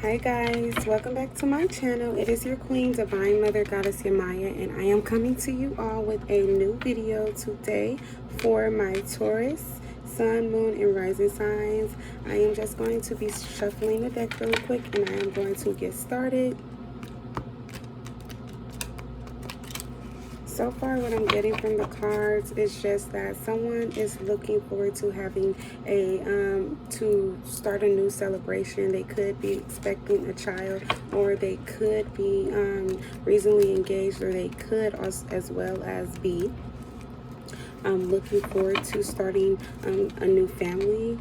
Hi guys, welcome back to my channel. It is your queen, Divine Mother Goddess Yamaya, and I am coming to you all with a new video today for my Taurus, Sun, Moon, and Rising signs. I am just going to be shuffling the deck really quick and I am going to get started. So far, what I'm getting from the cards is just that someone is looking forward to having to start a new celebration. They could be expecting a child, or they could be recently engaged, or they could also, as well as be looking forward to starting a new family.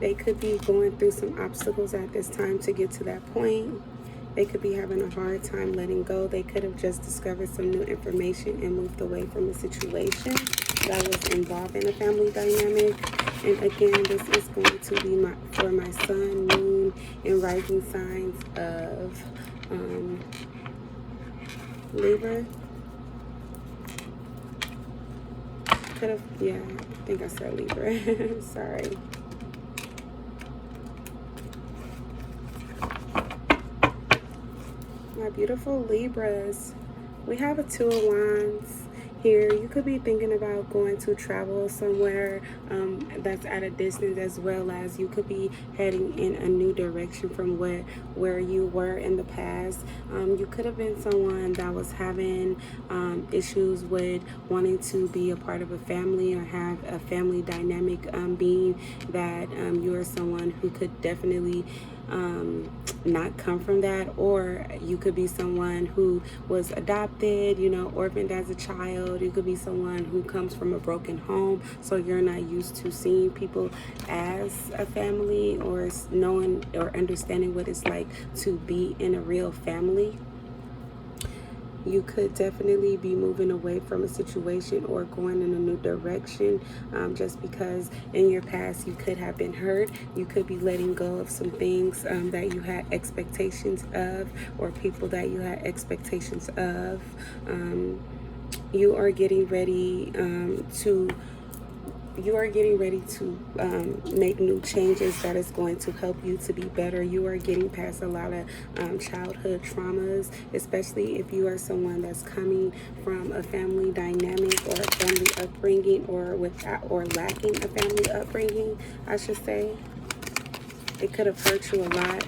They could be going through some obstacles at this time to get to that point. They could be having a hard time letting go. They could have just discovered some new information and moved away from a situation that was involved in a family dynamic. And again, this is going to be for my sun, moon, and rising signs of Libra. Could have, yeah, I think I said Libra. Sorry. My beautiful Libras, we have a Two of Wands here. You could be thinking about going to travel somewhere that's at a distance, as well as you could be heading in a new direction from where you were in the past. You could have been someone that was having issues with wanting to be a part of a family or have a family dynamic, being that you are someone who could definitely not come from that, or you could be someone who was adopted, you know, orphaned as a child. You could be someone who comes from a broken home, so you're not used to seeing people as a family, or knowing or understanding what it's like to be in a real family. You could definitely be moving away from a situation or going in a new direction, just because in your past you could have been hurt. You could be letting go of some things that you had expectations of, or people that you had expectations of. You are getting ready to make new changes that is going to help you to be better. You are getting past a lot of childhood traumas, especially if you are someone that's coming from a family dynamic or a family upbringing, or lacking a family upbringing, I should say. It could have hurt you a lot.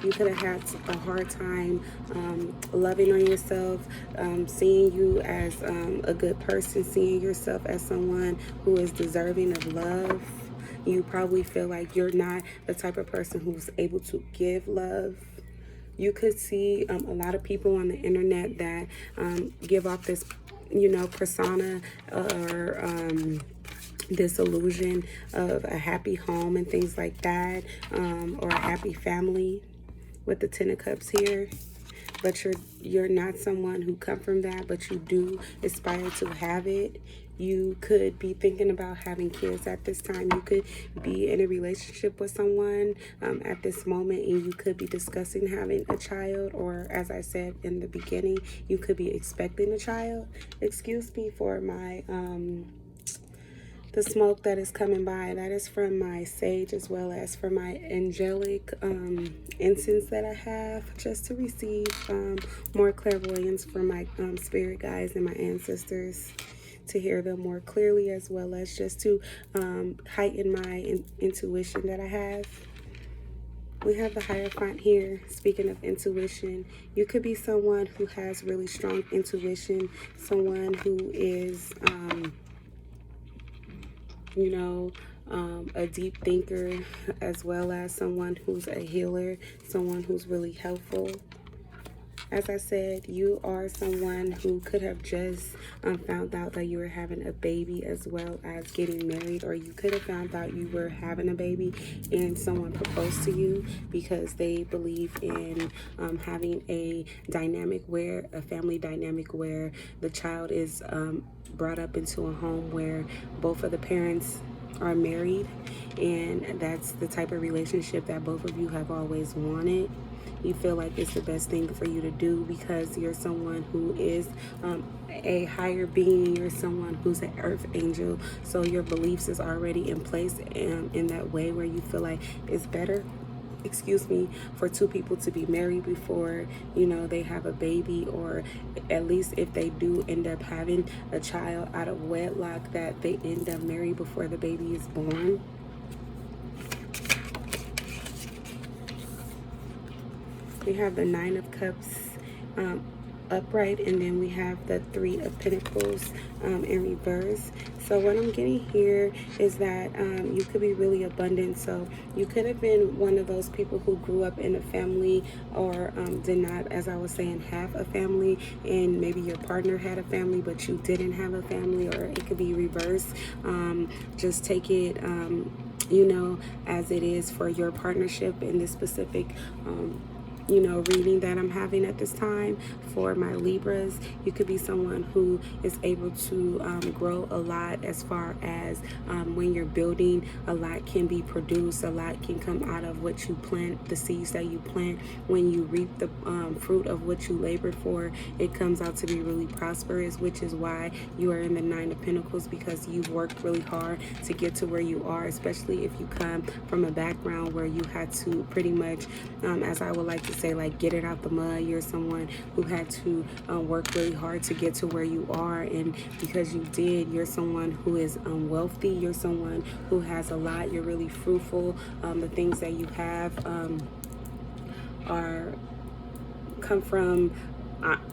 You could have had a hard time loving on yourself, seeing you as a good person, seeing yourself as someone who is deserving of love. You probably feel like you're not the type of person who's able to give love. You could see a lot of people on the internet that give off this, you know, persona or this illusion of a happy home and things like that, or a happy family, with the Ten of Cups here. But you're not someone who come from that, but you do aspire to have it. You could be thinking about having kids at this time. You could be in a relationship with someone at this moment, and you could be discussing having a child, or as I said in the beginning, you could be expecting a child. Excuse me for my the smoke that is coming by. That is from my sage, as well as for my angelic incense that I have, just to receive more clairvoyance from my spirit guides and my ancestors, to hear them more clearly, as well as just to heighten my intuition that I have. We have the Hierophant here. Speaking of intuition, you could be someone who has really strong intuition, someone who is you know, a deep thinker, as well as someone who's a healer, someone who's really helpful. As I said, you are someone who could have just found out that you were having a baby, as well as getting married, or you could have found out you were having a baby and someone proposed to you, because they believe in having a family dynamic where the child is brought up into a home where both of the parents are married, and that's the type of relationship that both of you have always wanted. You feel like it's the best thing for you to do, because you're someone who is a higher being. You're someone who's an earth angel, so your beliefs is already in place in that way where you feel like it's better. excuse me, for two people to be married before, you know, they have a baby, or at least if they do end up having a child out of wedlock, that they end up married before the baby is born. We have the Nine of Cups upright, and then we have the Three of Pentacles in reverse. So what I'm getting here is that you could be really abundant. So you could have been one of those people who grew up in a family, or did not, as I was saying, have a family, and maybe your partner had a family but you didn't have a family, or it could be reversed. Just take it you know, as it is for your partnership in this specific you know, reading that I'm having at this time. For my Libras, you could be someone who is able to grow a lot, as far as when you're building, a lot can be produced, a lot can come out of what you plant, the seeds that you plant. When you reap the fruit of what you labored for, it comes out to be really prosperous, which is why you are in the Nine of Pentacles, because you've worked really hard to get to where you are, especially if you come from a background where you had to pretty much, as I would like to say, like, get it out the mud. You're someone who had to work really hard to get to where you are, and because you did, you're someone who is wealthy. You're someone who has a lot. You're really fruitful. The things that you have come from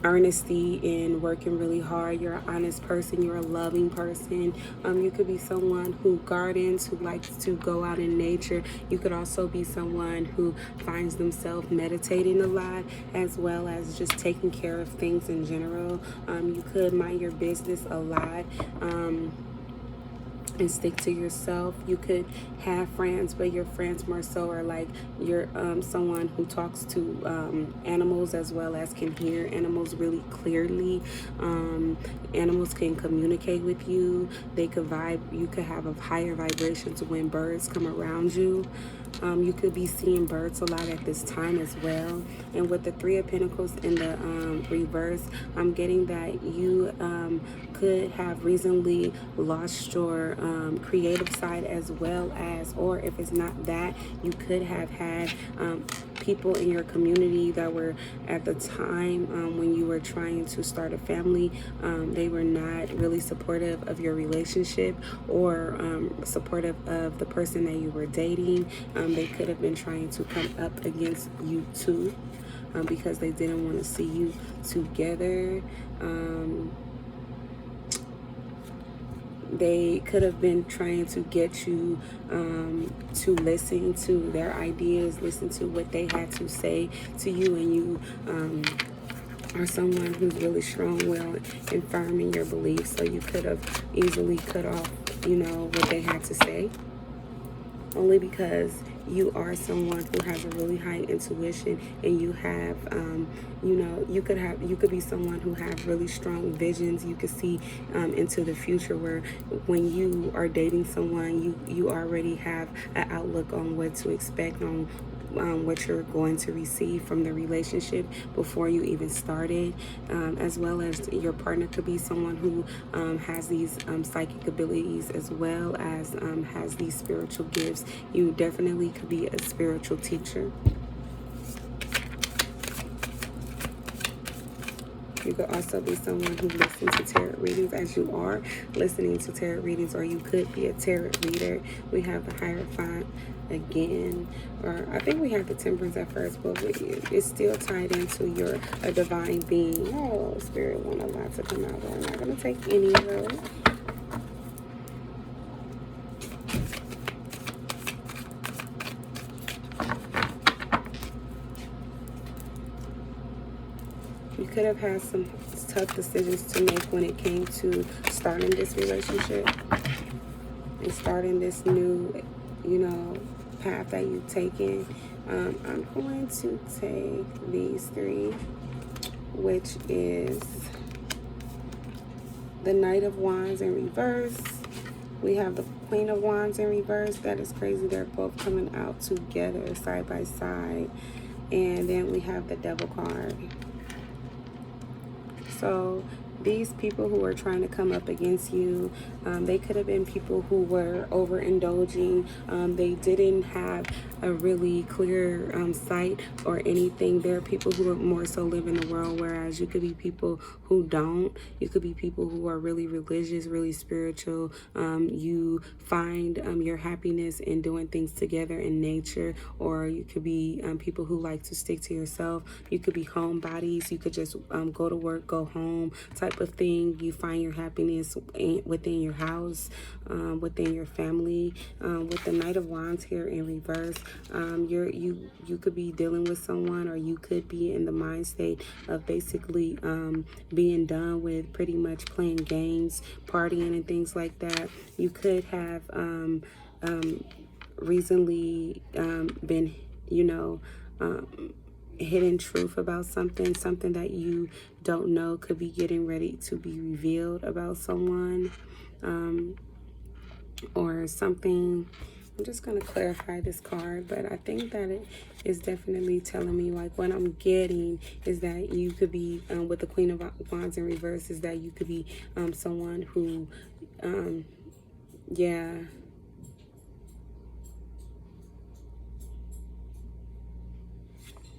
earnesty and working really hard. You're an honest person. You're a loving person. You could be someone who gardens, who likes to go out in nature. You could also be someone who finds themselves meditating a lot, as well as just taking care of things in general. You could mind your business a lot. And stick to yourself. You could have friends, but your friends more so are like, you're someone who talks to animals, as well as can hear animals really clearly. Animals can communicate with you. They could vibe. You could have a higher vibration to when birds come around you. You could be seeing birds a lot at this time as well. And with the Three of Pentacles in the reverse, I'm getting that you could have recently lost your creative side, as well as, or if it's not that, you could have had people in your community that were at the time when you were trying to start a family, they were not really supportive of your relationship, or supportive of the person that you were dating. They could have been trying to come up against you too, because they didn't want to see you together. They could have been trying to get you to listen to their ideas, listen to what they had to say to you, and you are someone who's really strong-willed and firm in your beliefs, so you could have easily cut off, you know, what they had to say, only because you are someone who has a really high intuition, and you have you know, you could be someone who have really strong visions. You could see into the future, where when you are dating someone, you already have an outlook on what to expect, on what you're going to receive from the relationship before you even started, as well as your partner could be someone who has these psychic abilities, as well as has these spiritual gifts. You definitely could be a spiritual teacher. You could also be someone who listens to tarot readings, as you are listening to tarot readings, or you could be a tarot reader. We have the Hierophant again, or I think we have the Temperance at first, but it's still tied into you're a divine being. Oh, Spirit want a lot to come out, but I'm not going to take any of those. You could have had some tough decisions to make when it came to starting this relationship and starting this new, you know, path that you've taken. I'm going to take these three, which is the Knight of Wands in reverse. We have the Queen of Wands in reverse. That is crazy. They're both coming out together, side by side. And then we have the Devil card. So these people who are trying to come up against you, they could have been people who were overindulging. They didn't have a really clear sight or anything. There are people who are more so live in the world, whereas you could be people who don't. You could be people who are really religious, really spiritual. You find your happiness in doing things together in nature, or you could be people who like to stick to yourself. You could be homebodies. You could just go to work, go home type of thing. You find your happiness within your house, within your family. With the Knight of Wands here in reverse, you could be dealing with someone, or you could be in the mind state of basically being done with pretty much playing games, partying, and things like that. You could have recently been, hidden truth about something that you don't know could be getting ready to be revealed about someone, or something. I'm just going to clarify this card, but I think that it is definitely telling me, like, what I'm getting is that you could be, with the Queen of Wands in reverse, is that you could be someone who, yeah,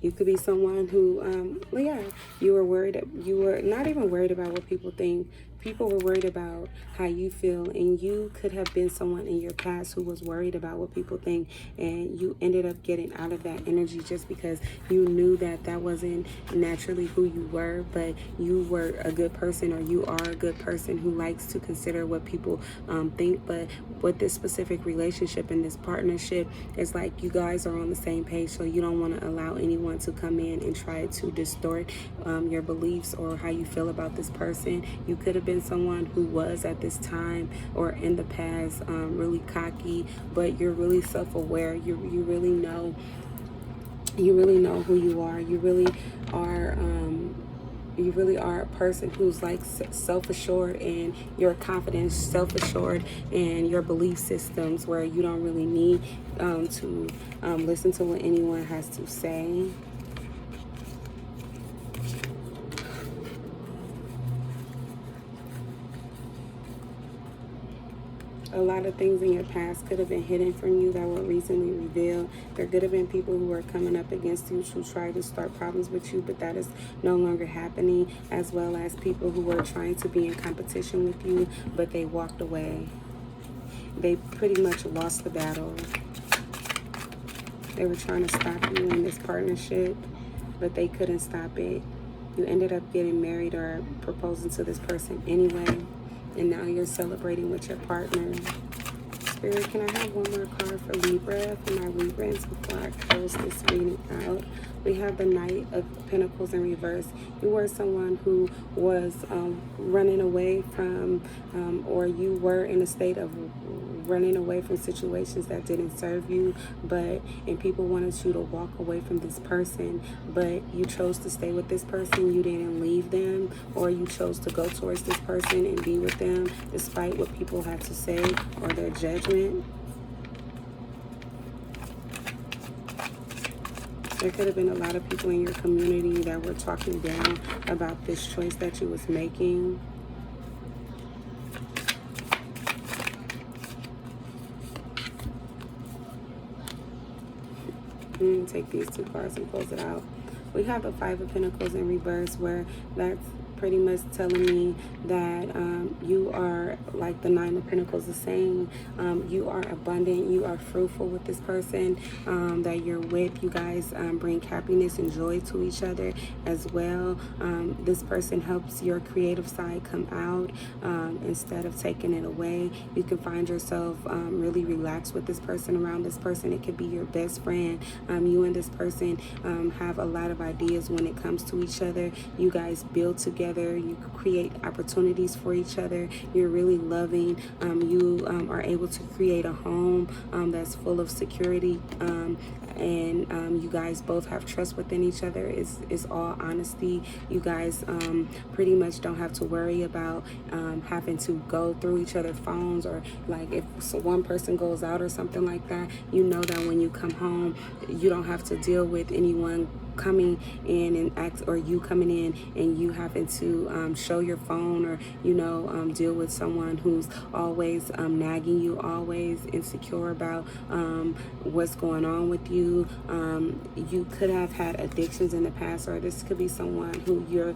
you could be someone who, yeah, you were not even worried about what people think. People were worried about how you feel, and you could have been someone in your past who was worried about what people think, and you ended up getting out of that energy just because you knew that that wasn't naturally who you were, but you were a good person, or you are a good person who likes to consider what people think. But with this specific relationship and this partnership, it's like you guys are on the same page, so you don't want to allow anyone to come in and try to distort your beliefs or how you feel about this person. You could have been someone who was at this time or in the past really cocky, but you're really self-aware. You really know who you are. You really are a person who's like self-assured, and your confidence, self-assured in your belief systems, where you don't really need to listen to what anyone has to say. A lot of things in your past could have been hidden from you that were recently revealed. There could have been people who were coming up against you to try to start problems with you, but that is no longer happening, as well as people who were trying to be in competition with you, but they walked away. They pretty much lost the battle. They were trying to stop you in this partnership, but they couldn't stop it. You ended up getting married or proposing to this person anyway, and now you're celebrating with your partner. Spirit, can I have one more card for Libra, for my Librans, before I close this reading out? We have the Knight of Pentacles in reverse. You were someone who was running away from, or you were in a state of running away from situations that didn't serve you, and people wanted you to walk away from this person, but you chose to stay with this person. You didn't leave them, or you chose to go towards this person and be with them despite what people had to say or their judgment. There could have been a lot of people in your community that were talking down about this choice that you was making. Take these two cards and close it out. We have the Five of Pentacles in reverse, where that's pretty much telling me that you are, like the Nine of Pentacles is saying, you are abundant, you are fruitful with this person that you're with. You guys bring happiness and joy to each other as well. This person helps your creative side come out instead of taking it away. You can find yourself really relaxed with this person, around this person. It could be your best friend. You and this person have a lot of ideas when it comes to each other. You guys build together. You create opportunities for each other. You're really loving. You are able to create a home that's full of security, and you guys both have trust within each other. It's all honesty. You guys pretty much don't have to worry about having to go through each other's phones, or like if one person goes out or something like that. You know that when you come home, you don't have to deal with anyone coming in and ask, or you coming in and you having to show your phone, or deal with someone who's always nagging you, always insecure about what's going on with you. You could have had addictions in the past, or this could be someone who you're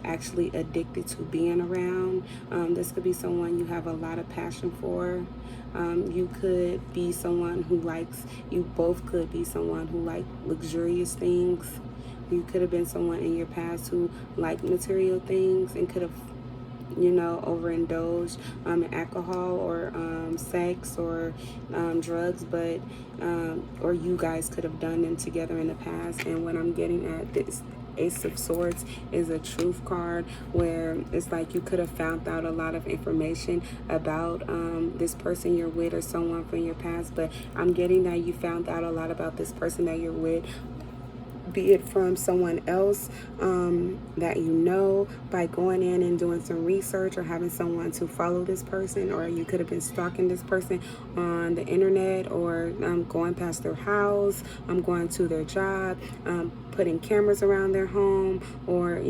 actually addicted to being around. This could be someone you have a lot of passion for. You could be someone who likes, you both could be someone who like luxurious things. You could have been someone in your past who liked material things and could have, overindulged in alcohol or sex or drugs, but or you guys could have done them together in the past. And what I'm getting at, this Ace of Swords is a truth card, where it's like you could have found out a lot of information about this person you're with or someone from your past, but I'm getting that you found out a lot about this person that you're with, be it from someone else that you know, by going in and doing some research, or having someone to follow this person, or you could have been stalking this person on the internet, or going past their house, going to their job, putting cameras around their home, or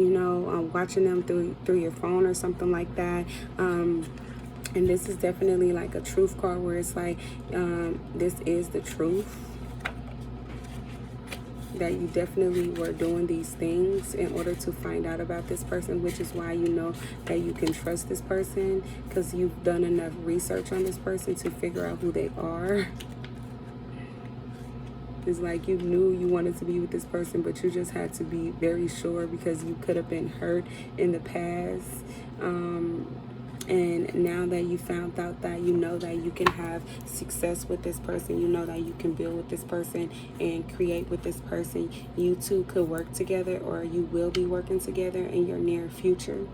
watching them through your phone or something like that. And this is definitely like a truth card, where it's like this is the truth, that you definitely were doing these things in order to find out about this person, which is why you know that you can trust this person, because you've done enough research on this person to figure out who they are. It's like you knew you wanted to be with this person, but you just had to be very sure, because you could have been hurt in the past. And now that you found out that you know that you can have success with this person, you know that you can build with this person and create with this person, you two could work together, or you will be working together in your near future.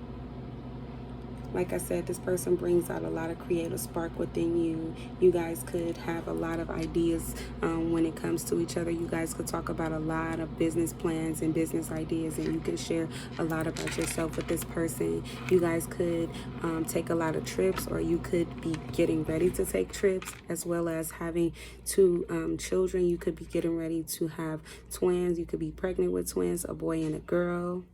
Like I said, this person brings out a lot of creative spark within you. You guys could have a lot of ideas when it comes to each other. You guys could talk about a lot of business plans and business ideas, and you can share a lot about yourself with this person. You guys could take a lot of trips, or you could be getting ready to take trips, as well as having two children. You could be getting ready to have twins. You could be pregnant with twins, a boy and a girl.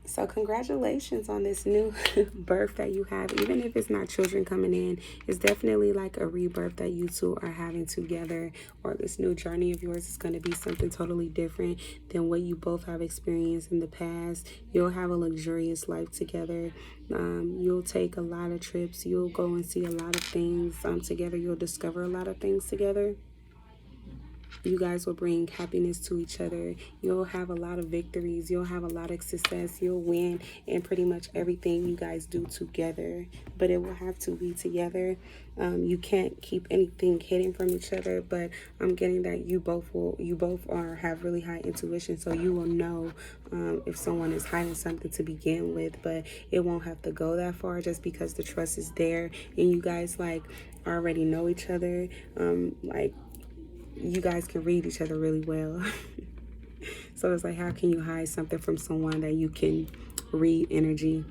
So congratulations on this new birth that you have. Even if it's not children coming in, it's definitely like a rebirth that you two are having together, or this new journey of yours is going to be something totally different than what you both have experienced in the past. You'll have a luxurious life together. You'll take a lot of trips. You'll go and see a lot of things together. You'll discover a lot of things together. You guys will bring happiness to each other. You'll have a lot of victories. You'll have a lot of success. You'll win in pretty much everything you guys do together. But it will have to be together. You can't keep anything hidden from each other. But I'm getting that you both have really high intuition, so you will know if someone is hiding something to begin with. But it won't have to go that far, just because the trust is there, and you guys already know each other. You guys can read each other really well. So it's like, how can you hide something from someone that you can read energy?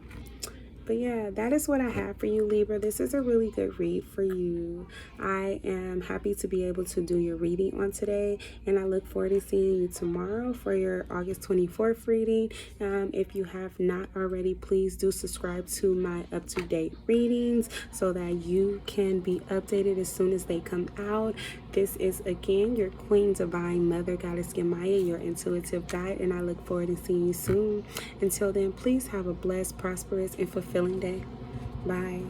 But yeah, that is what I have for you, Libra. This is a really good read for you. I am happy to be able to do your reading on today, and I look forward to seeing you tomorrow for your August 24th reading. If you have not already, please do subscribe to my up-to-date readings so that you can be updated as soon as they come out. This is, again, your Queen Divine Mother Goddess Gemaya, your intuitive guide, and I look forward to seeing you soon. Until then, please have a blessed, prosperous, and fulfilling day. Bye.